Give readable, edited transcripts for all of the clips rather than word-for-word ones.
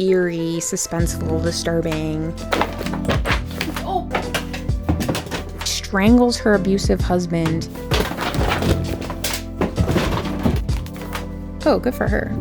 eerie, suspenseful, disturbing. Oh. Strangles her abusive husband. Oh, good for her.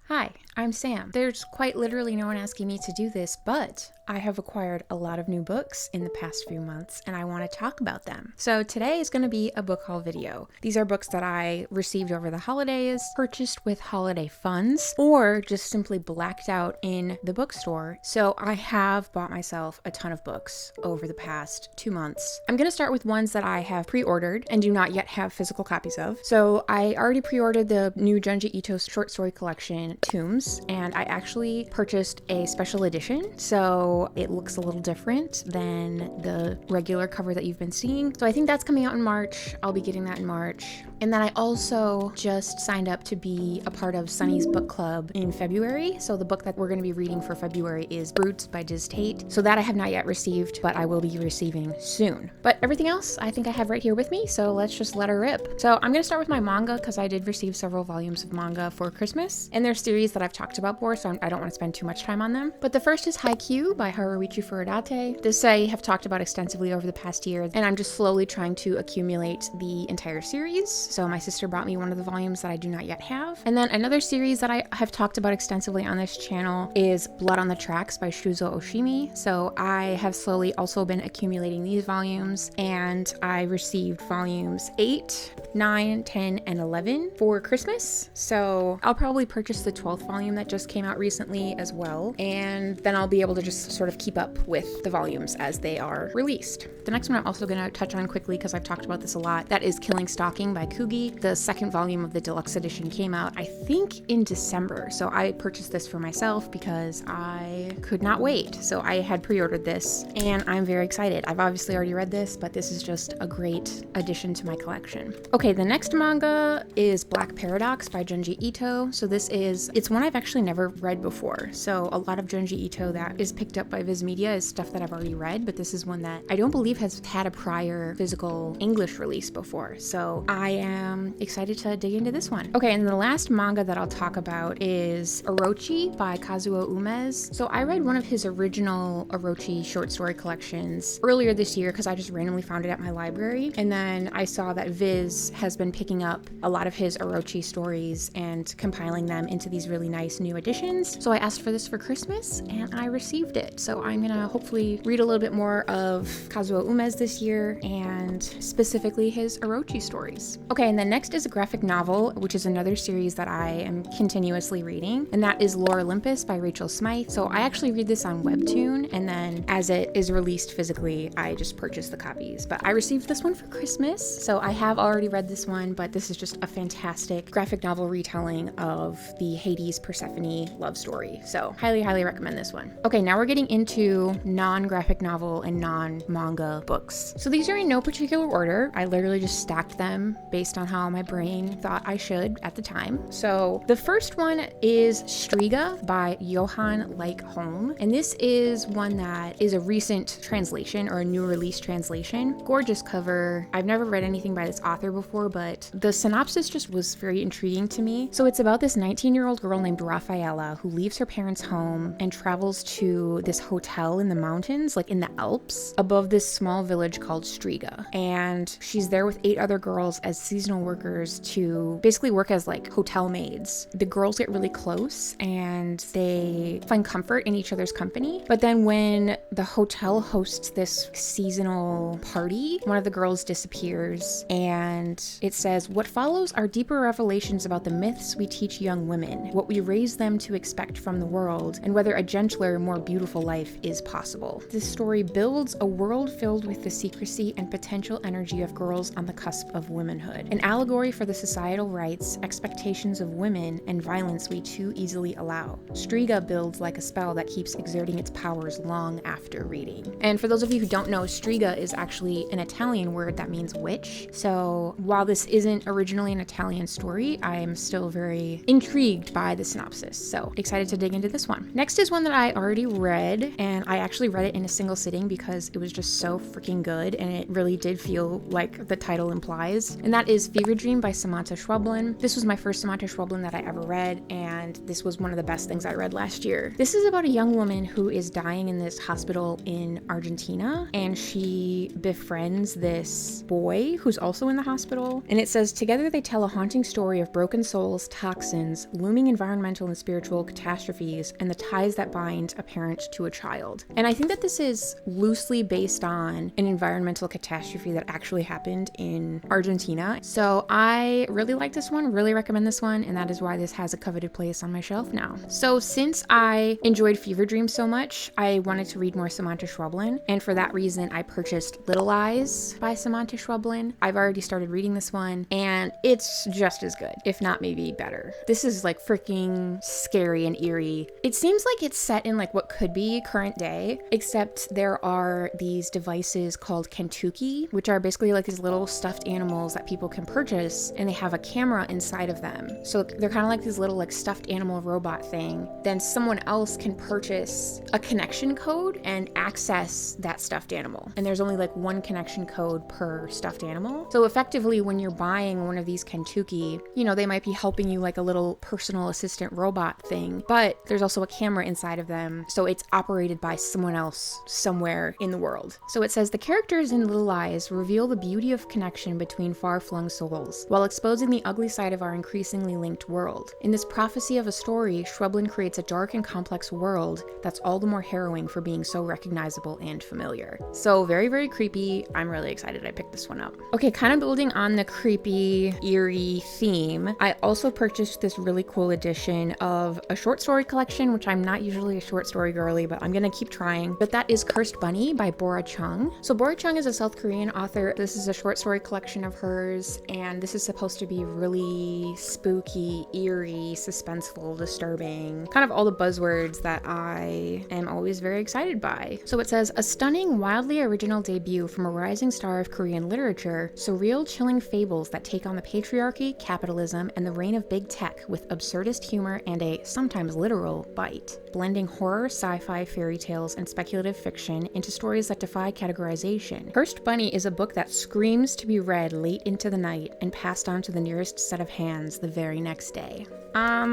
Hi, I'm Sam. There's quite literally no one asking me to do this, but I have acquired a lot of new books in the past few months and I want to talk about them. So today is going to be a book haul video. These are books that I received over the holidays, purchased with holiday funds, or just simply blacked out in the bookstore. So I have bought myself a ton of books over the past 2 months. I'm going to start with ones that I have pre-ordered and do not yet have physical copies of. So I already pre-ordered the new Junji Ito short story collection, Tombs, and I actually purchased a special edition. So it looks a little different than the regular cover that you've been seeing. So I think that's coming out in March. I'll be getting that in March. And then I also just signed up to be a part of Sunny's book club in February. So the book that we're going to be reading for February is Brutes by Dizz Tate. So that I have not yet received, but I will be receiving soon. But everything else I think I have right here with me. So let's just let her rip. So I'm going to start with my manga because I did receive several volumes of manga for Christmas. And they're series that I've talked about before, so I don't want to spend too much time on them. But the first is Haikyuu by Haruichi Furudate. This I have talked about extensively over the past year, and I'm just slowly trying to accumulate the entire series. So my sister brought me one of the volumes that I do not yet have. And then another series that I have talked about extensively on this channel is Blood on the Tracks by Shuzo Oshimi. So I have slowly also been accumulating these volumes, and I received volumes 8, 9, 10, and 11 for Christmas. So I'll probably purchase the 12th volume that just came out recently as well, and then I'll be able to just sort of keep up with the volumes as they are released. The next one I'm also going to touch on quickly because I've talked about this a lot. That is Killing Stalking by Koogi. The second volume of the deluxe edition came out, I think, in December. So I purchased this for myself because I could not wait. So I had pre-ordered this and I'm very excited. I've obviously already read this, but this is just a great addition to my collection. Okay, the next manga is Black Paradox by Junji Ito. So it's one I've actually never read before. So a lot of Junji Ito that is picked up by Viz Media is stuff that I've already read, but this is one that I don't believe has had a prior physical English release before. So I am excited to dig into this one. Okay, and the last manga that I'll talk about is Orochi by Kazuo Umez. So I read one of his original Orochi short story collections earlier this year because I just randomly found it at my library. And then I saw that Viz has been picking up a lot of his Orochi stories and compiling them into these really nice new editions. So I asked for this for Christmas and I received it. So I'm gonna hopefully read a little bit more of Kazuo Umez this year and specifically his Orochi stories. Okay, and then next is a graphic novel, which is another series that I am continuously reading, and that is Lore Olympus by Rachel Smythe. So I actually read this on Webtoon, and then as it is released physically, I just purchased the copies. But I received this one for Christmas, so I have already read this one, but this is just a fantastic graphic novel retelling of the Hades Persephone love story. So highly, highly recommend this one. Okay, now we're getting into non-graphic novel and non-manga books. So these are in no particular order. I literally just stacked them based on how my brain thought I should at the time. So the first one is Striga by Johan Like Holm. And this is one that is a recent translation or a new release translation. Gorgeous cover. I've never read anything by this author before, but the synopsis just was very intriguing to me. So it's about this 19-year-old girl named Rafaela who leaves her parents' home and travels to this hotel in the mountains, like in the Alps, above this small village called Striga. And she's there with 8 other girls as seasonal workers to basically work as like hotel maids. The girls get really close and they find comfort in each other's company. But then when the hotel hosts this seasonal party, one of the girls disappears, and it says, "What follows are deeper revelations about the myths we teach young women, what we raise them to expect from the world, and whether a gentler, more beautiful life is possible." This story builds a world filled with the secrecy and potential energy of girls on the cusp of womanhood. womanhood, an allegory for the societal rights, expectations of women, and violence we too easily allow. Striga builds like a spell that keeps exerting its powers long after reading. And for those of you who don't know, striga is actually an Italian word that means witch. So while this isn't originally an Italian story, I'm still very intrigued by the synopsis. So excited to dig into this one. Next is one that I already read, and I actually read it in a single sitting because it was just so freaking good, and it really did feel like the title implies. And that is Fever Dream by Samantha Schweblin. This was my first Samantha Schweblin that I ever read, and this was one of the best things I read last year. This is about a young woman who is dying in this hospital in Argentina, and she befriends this boy who's also in the hospital. And it says, together they tell a haunting story of broken souls, toxins, looming environmental and spiritual catastrophes, and the ties that bind a parent to a child. And I think that this is loosely based on an environmental catastrophe that actually happened in Argentina. So I really like this one, really recommend this one, and that is why this has a coveted place on my shelf now. So since I enjoyed Fever Dream so much, I wanted to read more Samantha Schweblin, and for that reason I purchased Little Eyes by Samantha Schweblin. I've already started reading this one, and it's just as good, if not maybe better. This is like freaking scary and eerie. It seems like it's set in like what could be current day, except there are these devices called kentuki, which are basically like these little stuffed animals that people can purchase, and they have a camera inside of them. So they're kind of like this little like stuffed animal robot thing. Then someone else can purchase a connection code and access that stuffed animal. And there's only like one connection code per stuffed animal. So effectively, when you're buying one of these kentuki, you know, they might be helping you like a little personal assistant robot thing, but there's also a camera inside of them. So it's operated by someone else somewhere in the world. So it says, the characters in Little Eyes reveal the beauty of connection between far-flung souls, while exposing the ugly side of our increasingly linked world. In this prophecy of a story, Schweblin creates a dark and complex world that's all the more harrowing for being so recognizable and familiar. So very, very creepy. I'm really excited I picked this one up. Okay, kind of building on the creepy, eerie theme, I also purchased this really cool edition of a short story collection, which I'm not usually a short story girly, but I'm gonna keep trying. But that is Cursed Bunny by Bora Chung. So Bora Chung is a South Korean author. This is a short story collection of hers, and this is supposed to be really spooky, eerie, suspenseful, disturbing, kind of all the buzzwords that I am always very excited by. So it says, a stunning, wildly original debut from a rising star of Korean literature, surreal, chilling fables that take on the patriarchy, capitalism, and the reign of big tech with absurdist humor and a sometimes literal bite, blending horror, sci-fi, fairy tales, and speculative fiction into stories that defy categorization. Cursed Bunny is a book that screams to be read late into the night and passed on to the nearest set of hands the very next day.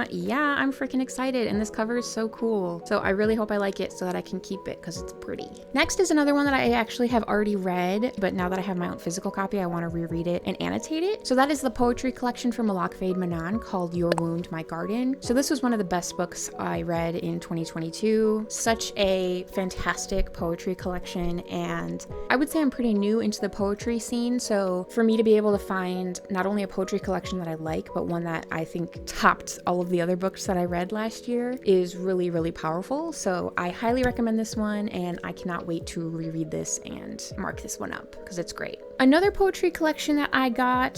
Yeah, I'm freaking excited, and this cover is so cool. So I really hope I like it so that I can keep it because it's pretty. Next is another one that I actually have already read, but now that I have my own physical copy, I want to reread it and annotate it. So that is the poetry collection from Alok-Vaid Manan called Your Wound, My Garden. So this was one of the best books I read in 2022. Such a fantastic poetry collection, and I would say I'm pretty new into the poetry scene, so for me to be able to find not only a poetry collection that I like, but one that I think topped all of the other books that I read last year is really, really powerful. So I highly recommend this one, and I cannot wait to reread this and mark this one up because it's great. Another poetry collection that I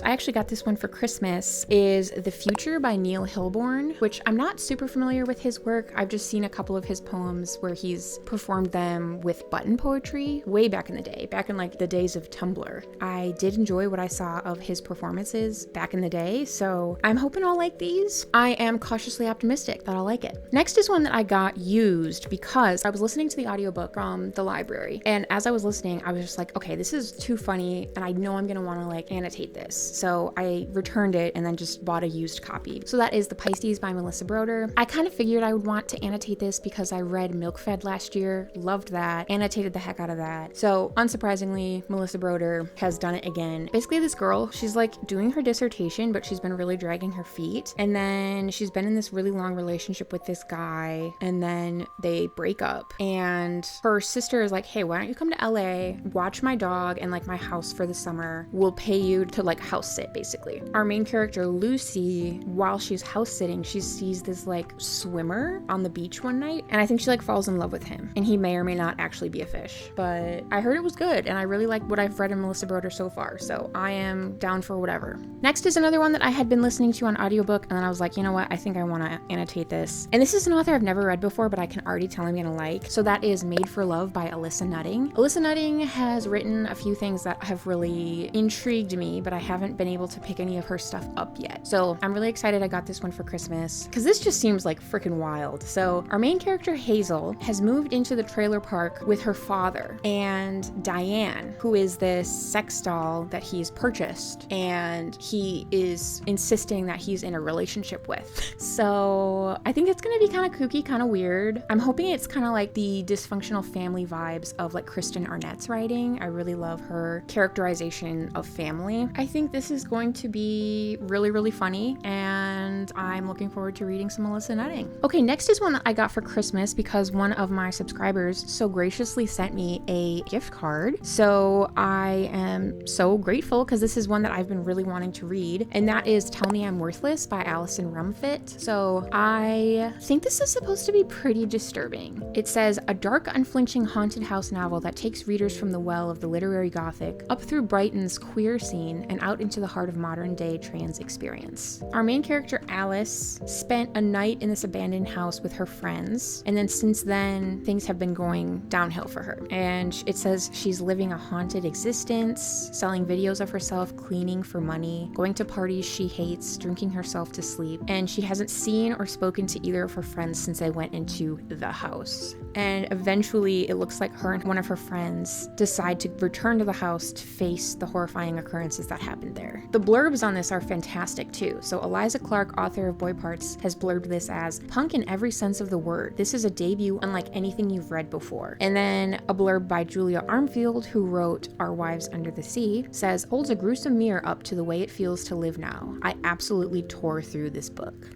actually got this one for Christmas, is The Future by Neil Hilborn, which I'm not super familiar with his work. I've just seen a couple of his poems where he's performed them with button poetry way back in the day, back in like the days of Tumblr. I did enjoy what I saw of his performances back in the day, so I'm hoping I'll like these. I am cautiously optimistic that I'll like it. Next is one that I got used because I was listening to the audiobook from the library, and as I was listening, I was just like, okay, this is too funny, and I know I'm gonna want to like annotate this. So I returned it and then just bought a used copy. So that is The Pisces by Melissa Broder. I kind of figured I would want to annotate this because I read Milk Fed last year, loved that, annotated the heck out of that. So unsurprisingly, Melissa Broder has done it again. Basically, this girl, she's like doing her dissertation, but she's been really dragging her feet. And then she's been in this really long relationship with this guy, and then they break up. And her sister is like, hey, why don't you come to LA, watch my dog and like my house for the summer will pay you to like house sit, basically. Our main character Lucy, while she's house sitting, she sees this like swimmer on the beach one night, and I think she like falls in love with him, and he may or may not actually be a fish, but I heard it was good, and I really like what I've read in Melissa Broder so far, so I am down for whatever. Next is another one that I had been listening to on audiobook, and then I was like, you know what, I think I want to annotate this. And this is an author I've never read before, but I can already tell I'm gonna like. So that is Made for Love by Alissa Nutting. Alissa Nutting has written a few things that have really intrigued me, but I haven't been able to pick any of her stuff up yet. So I'm really excited I got this one for Christmas, because this just seems like freaking wild. So our main character Hazel has moved into the trailer park with her father and Diane, who is this sex doll that he's purchased, and he is insisting that he's in a relationship with. So I think it's gonna be kind of kooky, kind of weird. I'm hoping it's kind of like the dysfunctional family vibes of like Kristen Arnett's writing. I really love her characterization of family. I think this is going to be really, really funny, and I'm looking forward to reading some Alissa Nutting. Okay, next is one that I got for Christmas because one of my subscribers so graciously sent me a gift card. So I am so grateful because this is one that I've been really wanting to read, and that is Tell Me I'm Worthless by Alison Rumfitt. So I think this is supposed to be pretty disturbing. It says, a dark, unflinching haunted house novel that takes readers from the well of the literary Gothic up through Brighton's queer scene and out into the heart of modern day trans experience. Our main character Alice spent a night in this abandoned house with her friends, and then since then things have been going downhill for her. And it says she's living a haunted existence, selling videos of herself cleaning for money, going to parties she hates, drinking herself to sleep, and she hasn't seen or spoken to either of her friends since they went into the house. And eventually it looks like her and one of her friends decide to return to the house to face the horrifying occurrences that happened there. The blurbs on this are fantastic too. So Eliza Clark, author of Boy Parts, has blurbed this as punk in every sense of the word. This is a debut unlike anything you've read before. And then a blurb by Julia Armfield, who wrote Our Wives Under the Sea, says, holds a gruesome mirror up to the way it feels to live now. I absolutely tore through this book.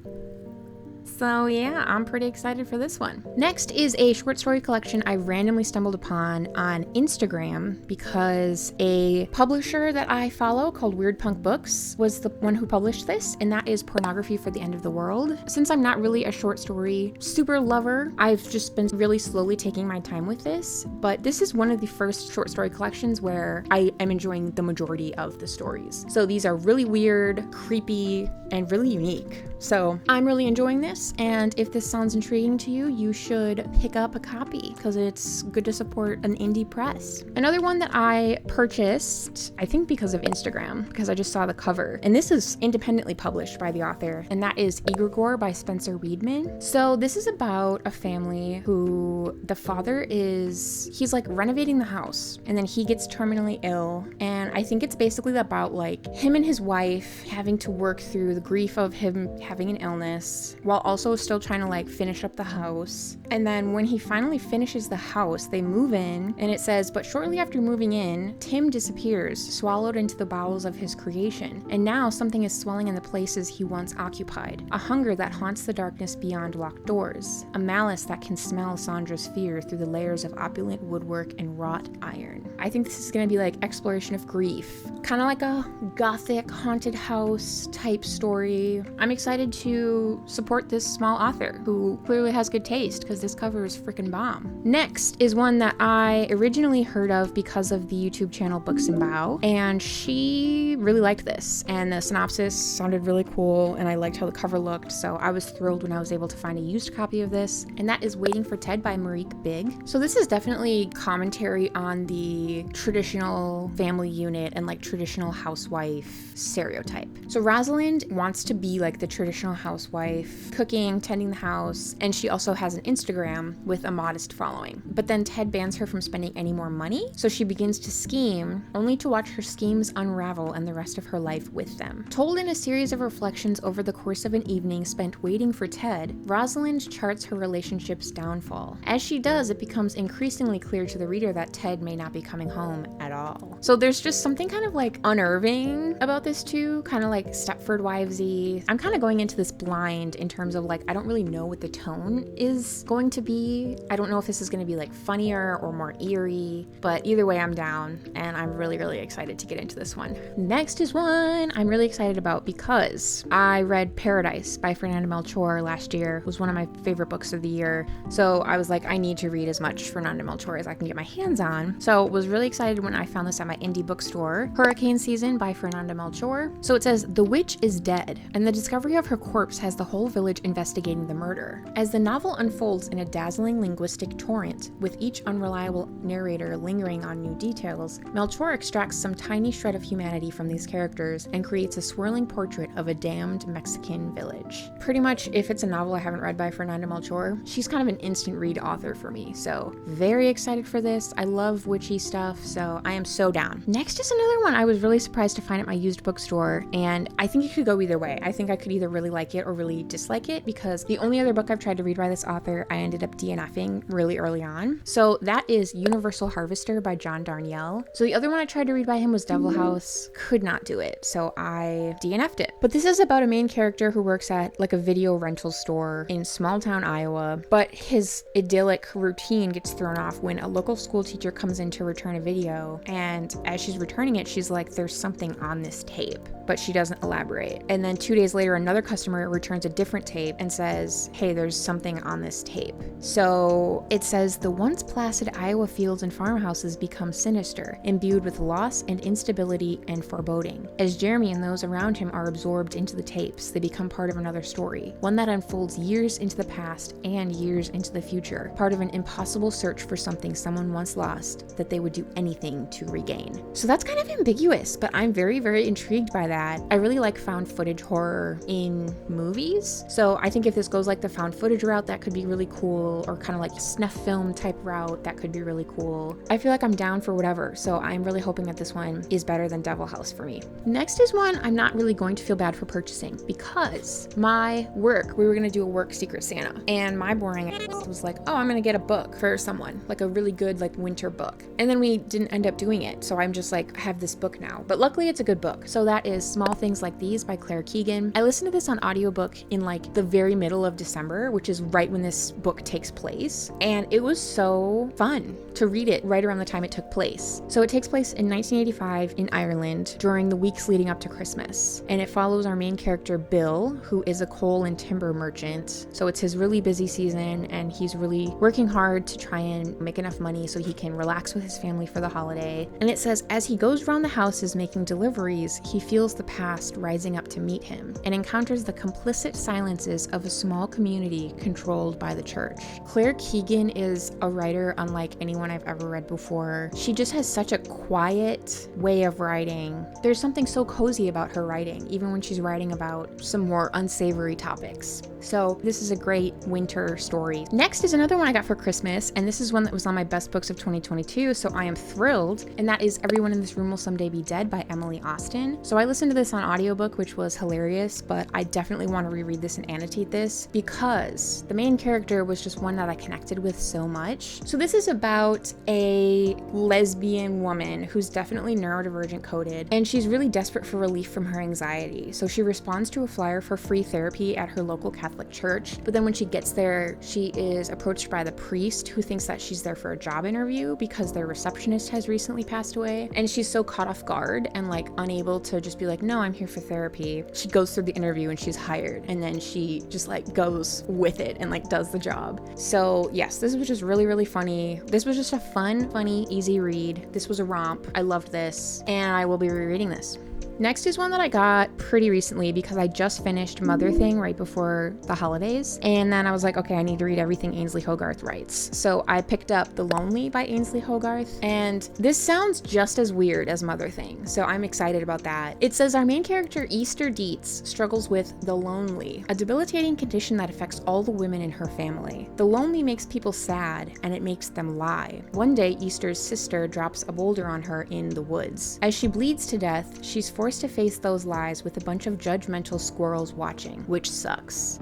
So yeah, I'm pretty excited for this one. Next is a short story collection I randomly stumbled upon on Instagram because a publisher that I follow called Weird Punk Books was the one who published this, and that is Pornography for the End of the World. Since I'm not really a short story super lover, I've just been really slowly taking my time with this, but this is one of the first short story collections where I am enjoying the majority of the stories. So these are really weird, creepy, and really unique. So I'm really enjoying this, and if this sounds intriguing to you, you should pick up a copy because it's good to support an indie press. Another one that I purchased, I think because of Instagram, because I just saw the cover, and this is independently published by the author, and that is Egregore by Spencer Weidman. So this is about a family who the father he's like renovating the house, and then he gets terminally ill, and I think it's basically about like him and his wife having to work through the grief of him having an illness while also still trying to like finish up the house. And then when he finally finishes the house, they move in, and it says, but shortly after moving in, Tim disappears, swallowed into the bowels of his creation, and now something is swelling in the places he once occupied, a hunger that haunts the darkness beyond locked doors, a malice that can smell Sandra's fear through the layers of opulent woodwork and wrought iron. I think this is going to be like exploration of grief, kind of like a gothic haunted house type story. I'm excited to support this small author who clearly has good taste because this cover is freaking bomb. Next is one that I originally heard of because of the YouTube channel Books and Bow, and she really liked this, and the synopsis sounded really cool, and I liked how the cover looked, so I was thrilled when I was able to find a used copy of this, and that is Waiting for Ted by Marieke Bigg. So this is definitely commentary on the traditional family unit and like traditional housewife stereotype. So Rosalind wants to be like the traditional housewife, cooking, tending the house, and she also has an Instagram with a modest following. But then Ted bans her from spending any more money, so she begins to scheme, only to watch her schemes unravel and the rest of her life with them. Told in a series of reflections over the course of an evening spent waiting for Ted, Rosalind charts her relationship's downfall. As she does, it becomes increasingly clear to the reader that Ted may not be coming home at all. So there's just something kind of like unnerving about this too, kind of like Stepford Wivesy. I'm kind of going into this blind in terms of of like, I don't really know what the tone is going to be. I don't know if this is going to be like funnier or more eerie, but either way I'm down, and I'm really, really excited to get into this one. Next is one I'm really excited about because I read Paradais by Fernanda Melchor last year. It was one of my favorite books of the year. So I was like, I need to read as much Fernanda Melchor as I can get my hands on. So was really excited when I found this at my indie bookstore. Hurricane Season by Fernanda Melchor. So it says, the witch is dead, and the discovery of her corpse has the whole village investigating the murder. As the novel unfolds in a dazzling linguistic torrent, with each unreliable narrator lingering on new details, Melchor extracts some tiny shred of humanity from these characters and creates a swirling portrait of a damned Mexican village. Pretty much, if it's a novel I haven't read by Fernanda Melchor, she's kind of an instant read author for me, so very excited for this. I love witchy stuff, so I am so down. Next is another one I was really surprised to find at my used bookstore, and I think it could go either way. I think I could either really like it or really dislike it, because the only other book I've tried to read by this author, I ended up DNFing really early on. So that is Universal Harvester by John Darnielle. So the other one I tried to read by him was Devil House. Could not do it, so I DNF'd it. But this is about a main character who works at like a video rental store in small town Iowa, but his idyllic routine gets thrown off when a local school teacher comes in to return a video, and as she's returning it, she's like, there's something on this tape, but she doesn't elaborate. And then 2 days later, another customer returns a different tape and says, hey, there's something on this tape. So it says, the once placid Iowa fields and farmhouses become sinister, imbued with loss and instability and foreboding. As Jeremy and those around him are absorbed into the tapes, they become part of another story, one that unfolds years into the past and years into the future, part of an impossible search for something someone once lost that they would do anything to regain. So that's kind of ambiguous, but I'm very, very intrigued by that. I really like found footage horror in movies, so I think if this goes like the found footage route, that could be really cool, or kind of like snuff film type route, that could be really cool. I feel like I'm down for whatever, so I'm really hoping that this one is better than Devil House for me. Next is one I'm not really going to feel bad for purchasing, because my work, we were going to do a work Secret Santa, and my boring ass was like, oh, I'm going to get a book for someone, like a really good like winter book, and then we didn't end up doing it, so I'm just like, I have this book now, but luckily it's a good book. So that is Small Things Like These by Claire Keegan. I listened to this on audiobook in like the very middle of December, which is right when this book takes place, and it was so fun to read it right around the time it took place. So it takes place in 1985 in Ireland during the weeks leading up to Christmas, and it follows our main character Bill, who is a coal and timber merchant. So it's his really busy season, and he's really working hard to try and make enough money so he can relax with his family for the holiday. And it says, as he goes around the houses making deliveries, he feels the past rising up to meet him and encounters the complicit silences of a small community controlled by the church. Claire Keegan is a writer unlike anyone I've ever read before. She just has such a quiet way of writing. There's something so cozy about her writing, even when she's writing about some more unsavory topics. So this is a great winter story. Next is another one I got for Christmas, and this is one that was on my best books of 2022, so I am thrilled, and that is Everyone in This Room Will Someday Be Dead by Emily Austen. So I listened to this on audiobook, which was hilarious, but I definitely want to reread this and annotate this because the main character was just one that I connected with so much. So this is about a lesbian woman who's definitely neurodivergent coded, and she's really desperate for relief from her anxiety. So she responds to a flyer for free therapy at her local Catholic church, but then when she gets there, she is approached by the priest who thinks that she's there for a job interview because their receptionist has recently passed away, and she's so caught off guard and like unable to just be like, no, I'm here for therapy. She goes through the interview and she's hired, and then she just like goes with it and like does the job. So yes, this was just really, really funny. This was just a fun, funny, easy read. This was a romp. I loved this, and I will be rereading this. Next is one that I got pretty recently because I just finished Mother Thing right before the holidays, and then I was like, okay, I need to read everything Ainslie Hogarth writes. So I picked up The Lonely by Ainslie Hogarth, and this sounds just as weird as Mother Thing, so I'm excited about that. It says our main character Easter Dietz struggles with the lonely, a debilitating condition that affects all the women in her family. The lonely makes people sad, and it makes them lie. One day, Easter's sister drops a boulder on her in the woods. As she bleeds to death, she's forced to face those lies with a bunch of judgmental squirrels watching, which sucks.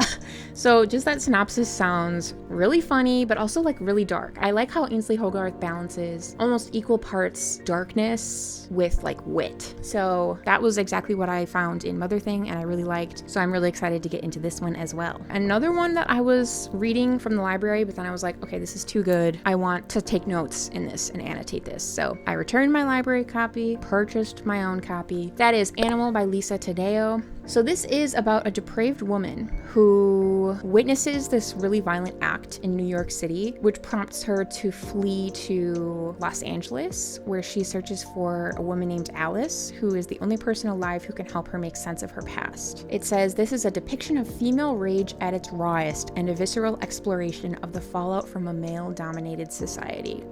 So just that synopsis sounds really funny, but also like really dark. I like how Ainslie Hogarth balances almost equal parts darkness with like wit. So that was exactly what I found in Mother Thing and I really liked. So I'm really excited to get into this one as well. Another one that I was reading from the library, but then I was like, okay, this is too good. I want to take notes in this and annotate this. So I returned my library copy, purchased my own copy. That is Animal by Lisa Taddeo. So this is about a depraved woman who witnesses this really violent act in New York City, which prompts her to flee to Los Angeles, where she searches for a woman named Alice, who is the only person alive who can help her make sense of her past. It says, this is a depiction of female rage at its rawest and a visceral exploration of the fallout from a male-dominated society.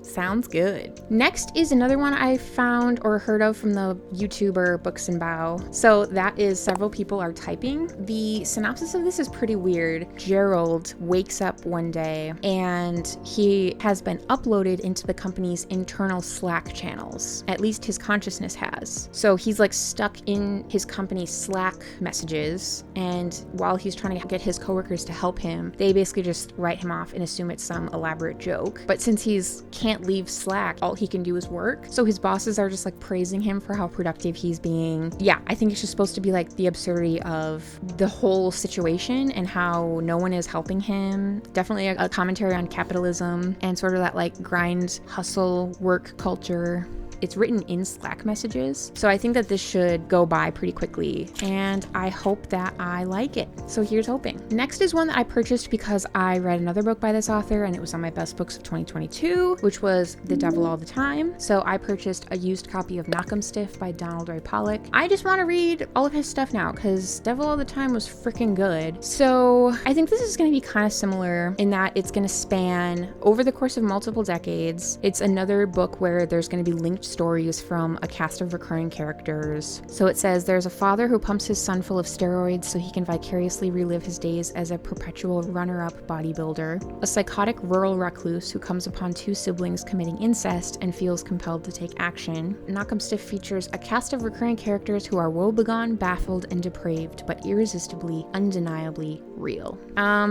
Sounds good. Next is another one I found or heard of from the YouTuber Books and Bow. So that is Several People Are Typing. The synopsis of this is pretty weird. Gerald wakes up one day and he has been uploaded into the company's internal Slack channels. At least his consciousness has. So he's like stuck in his company's Slack messages, and while he's trying to get his coworkers to help him, they basically just write him off and assume it's some elaborate joke. But since he's can't leave Slack, all he can do is work. So his bosses are just like praising him for how productive he's being. Yeah, I think it's just supposed to be like the absurdity of the whole situation and how no one is helping him. Definitely a commentary on capitalism and sort of that like grind, hustle, work culture. It's written in Slack messages, so I think that this should go by pretty quickly, and I hope that I like it. So here's hoping. Next is one that I purchased because I read another book by this author, and it was on my best books of 2022, which was The Devil All the Time. So I purchased a used copy of Knock 'em Stiff by Donald Ray Pollock. I just want to read all of his stuff now because Devil All the Time was freaking good. So I think this is going to be kind of similar in that it's going to span over the course of multiple decades. It's another book where there's going to be linked stories from a cast of recurring characters. So it says, there's a father who pumps his son full of steroids so he can vicariously relive his days as a perpetual runner-up bodybuilder. A psychotic rural recluse who comes upon two siblings committing incest and feels compelled to take action. Knock 'em Stiff features a cast of recurring characters who are woebegone, baffled, and depraved, but irresistibly, undeniably real.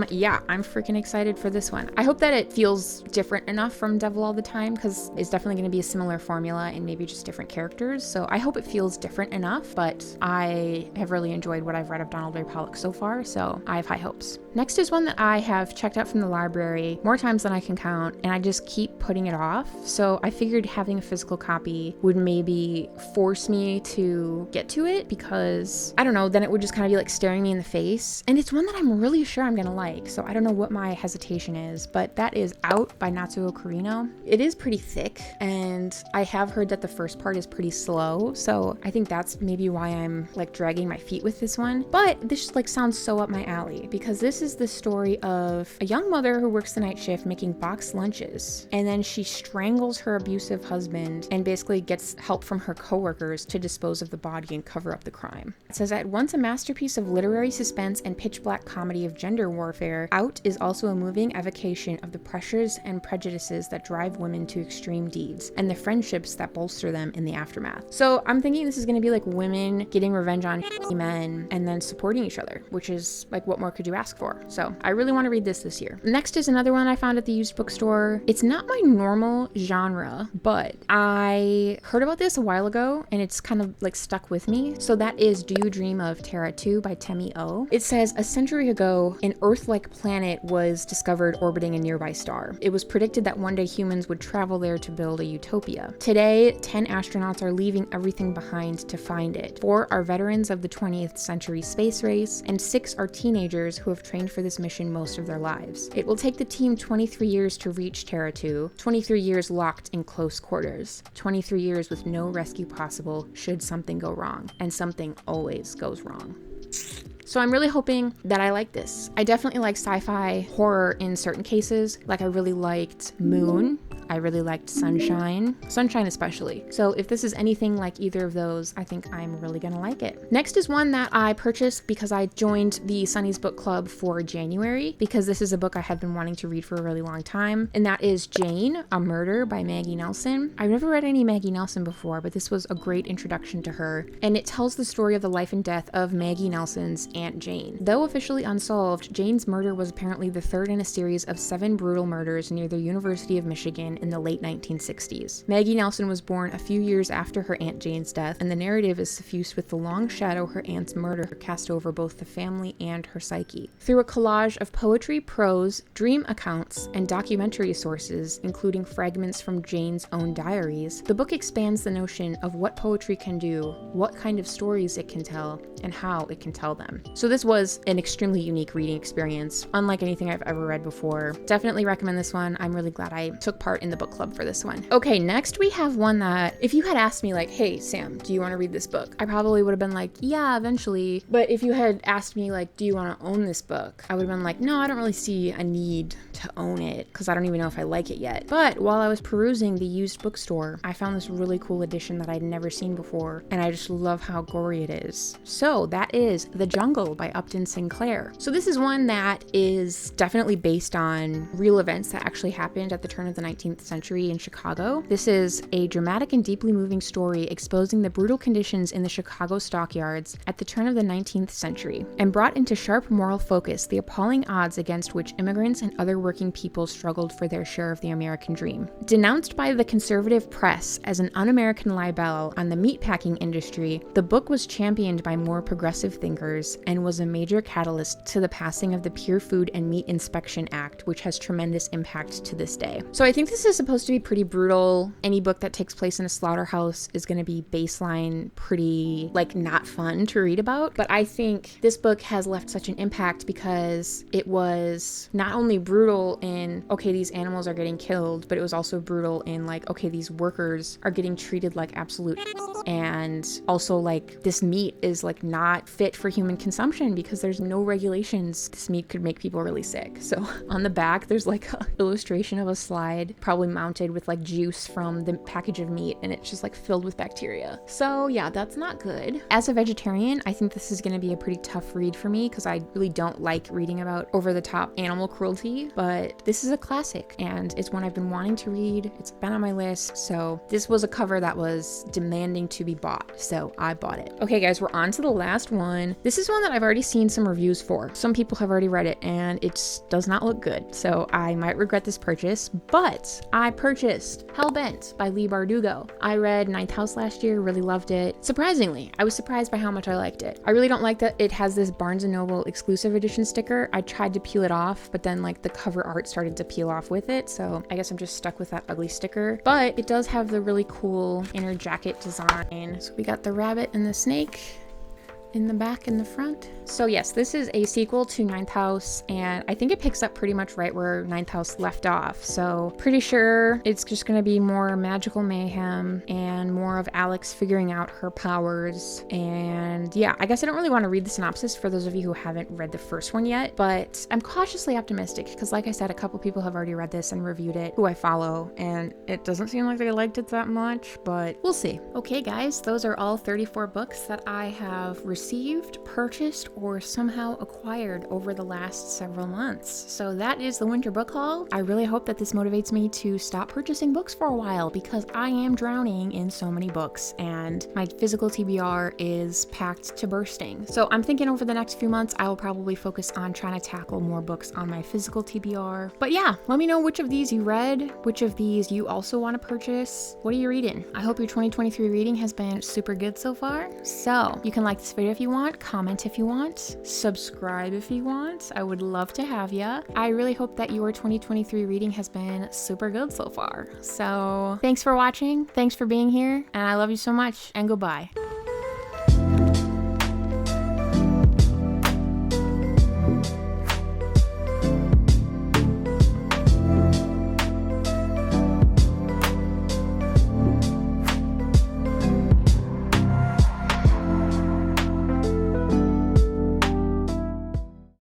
Yeah, I'm freaking excited for this one. I hope that it feels different enough from Devil All the Time because it's definitely going to be a similar formula and maybe just different characters. So I hope it feels different enough, but I have really enjoyed what I've read of Donald Ray Pollock so far, so I have high hopes. Next is one that I have checked out from the library more times than I can count, and I just keep putting it off. So I figured having a physical copy would maybe force me to get to it because, I don't know, then it would just kind of be like staring me in the face. And it's one that I'm really sure I'm gonna like, so I don't know what my hesitation is, but that is Out by Natsuo Kurino. It is pretty thick, and I have heard that the first part is pretty slow, so I think that's maybe why I'm like dragging my feet with this one. But this like sounds so up my alley because this is the story of a young mother who works the night shift making boxed lunches, and then she strangles her abusive husband and basically gets help from her coworkers to dispose of the body and cover up the crime. It says, at once a masterpiece of literary suspense and pitch black comedy of gender warfare, Out is also a moving evocation of the pressures and prejudices that drive women to extreme deeds and the friendships that bolster them in the aftermath. So I'm thinking this is going to be like women getting revenge on men and then supporting each other, which is like what more could you ask for? So I really want to read this year. Next is another one I found at the used bookstore. It's not my normal genre, but I heard about this a while ago and it's kind of like stuck with me. So that is Do You Dream of Terra 2 by Temi O. It says, a century ago, an Earth-like planet was discovered orbiting a nearby star. It was predicted that one day humans would travel there to build a utopia. Today, 10 astronauts are leaving everything behind to find it. 4 are veterans of the 20th century space race, and 6 are teenagers who have trained for this mission most of their lives. It will take the team 23 years to reach Terra 2, 23 years locked in close quarters, 23 years with no rescue possible should something go wrong, and something always goes wrong. So I'm really hoping that I like this. I definitely like sci-fi horror in certain cases. Like I really liked Moon. I really liked Sunshine especially. So if this is anything like either of those, I think I'm really gonna like it. Next is one that I purchased because I joined the Sunny's Book Club for January, because this is a book I had been wanting to read for a really long time, and that is Jane, A Murder by Maggie Nelson. I've never read any Maggie Nelson before, but this was a great introduction to her, and it tells the story of the life and death of Maggie Nelson's Aunt Jane. Though officially unsolved, Jane's murder was apparently the third in a series of 7 brutal murders near the University of Michigan in the late 1960s. Maggie Nelson was born a few years after her Aunt Jane's death, and the narrative is suffused with the long shadow her aunt's murder cast over both the family and her psyche. Through a collage of poetry, prose, dream accounts, and documentary sources, including fragments from Jane's own diaries, the book expands the notion of what poetry can do, what kind of stories it can tell, and how it can tell them. So this was an extremely unique reading experience, unlike anything I've ever read before. Definitely recommend this one. I'm really glad I took part in the book club for this one. Okay, next we have one that if you had asked me like, hey Sam, do you want to read this book? I probably would have been like, yeah, eventually. But if you had asked me like, do you want to own this book? I would have been like, no, I don't really see a need to own it because I don't even know if I like it yet. But while I was perusing the used bookstore, I found this really cool edition that I'd never seen before, and I just love how gory it is. So that is The Jungle by Upton Sinclair. So this is one that is definitely based on real events that actually happened at the turn of the 19th century in Chicago. This is a dramatic and deeply moving story exposing the brutal conditions in the Chicago stockyards at the turn of the 19th century, and brought into sharp moral focus the appalling odds against which immigrants and other working people struggled for their share of the American dream. Denounced by the conservative press as an un-American libel on the meatpacking industry, the book was championed by more progressive thinkers and was a major catalyst to the passing of the Pure Food and Meat Inspection Act, which has tremendous impact to this day. So I think this is supposed to be pretty brutal. Any book that takes place in a slaughterhouse is going to be baseline pretty, like, not fun to read about. But I think this book has left such an impact because it was not only brutal in, okay, these animals are getting killed, but it was also brutal in, like, okay, these workers are getting treated like absolute, and also like this meat is like not fit for human consumption because there's no regulations. This meat could make people really sick. So on the back there's like an illustration of a slide probably mounted with like juice from the package of meat, and it's just like filled with bacteria. So yeah, that's not good. As a vegetarian, I think this is going to be a pretty tough read for me because I really don't like reading about over-the-top animal cruelty, but this is a classic and it's one I've been wanting to read. It's been on my list, so this was a cover that was demanding to be bought, so I bought it. Okay guys, we're on to the last one. This is one that I've already seen some reviews for. Some people have already read it and it does not look good, so I might regret this purchase, but I purchased Hellbent by Leigh Bardugo. I read Ninth House last year, really loved it. Surprisingly, I was surprised by how much I liked it. I really don't like that it has this Barnes & Noble exclusive edition sticker. I tried to peel it off, but then like the cover art started to peel off with it, so I guess I'm just stuck with that ugly sticker. But it does have the really cool inner jacket design. So we got the rabbit and the snake in the back and the front. So yes, this is a sequel to Ninth House, and I think it picks up pretty much right where Ninth House left off. So pretty sure it's just gonna be more magical mayhem and more of Alex figuring out her powers. And yeah, I guess I don't really want to read the synopsis for those of you who haven't read the first one yet, but I'm cautiously optimistic because like I said, a couple people have already read this and reviewed it who I follow, and it doesn't seem like they liked it that much, but we'll see. Okay guys, those are all 34 books that I have received, purchased, or somehow acquired over the last several months. So that is the winter book haul. I really hope that this motivates me to stop purchasing books for a while because I am drowning in so many books and my physical TBR is packed to bursting. So I'm thinking over the next few months I will probably focus on trying to tackle more books on my physical TBR. But yeah, let me know which of these you read, which of these you also want to purchase. What are you reading? I hope your 2023 reading has been super good so far. So you can like this video if you want, comment if you want, subscribe if you want. I would love to have ya. I really hope that your 2023 reading has been super good so far. So thanks for watching, thanks for being here, and I love you so much, and goodbye.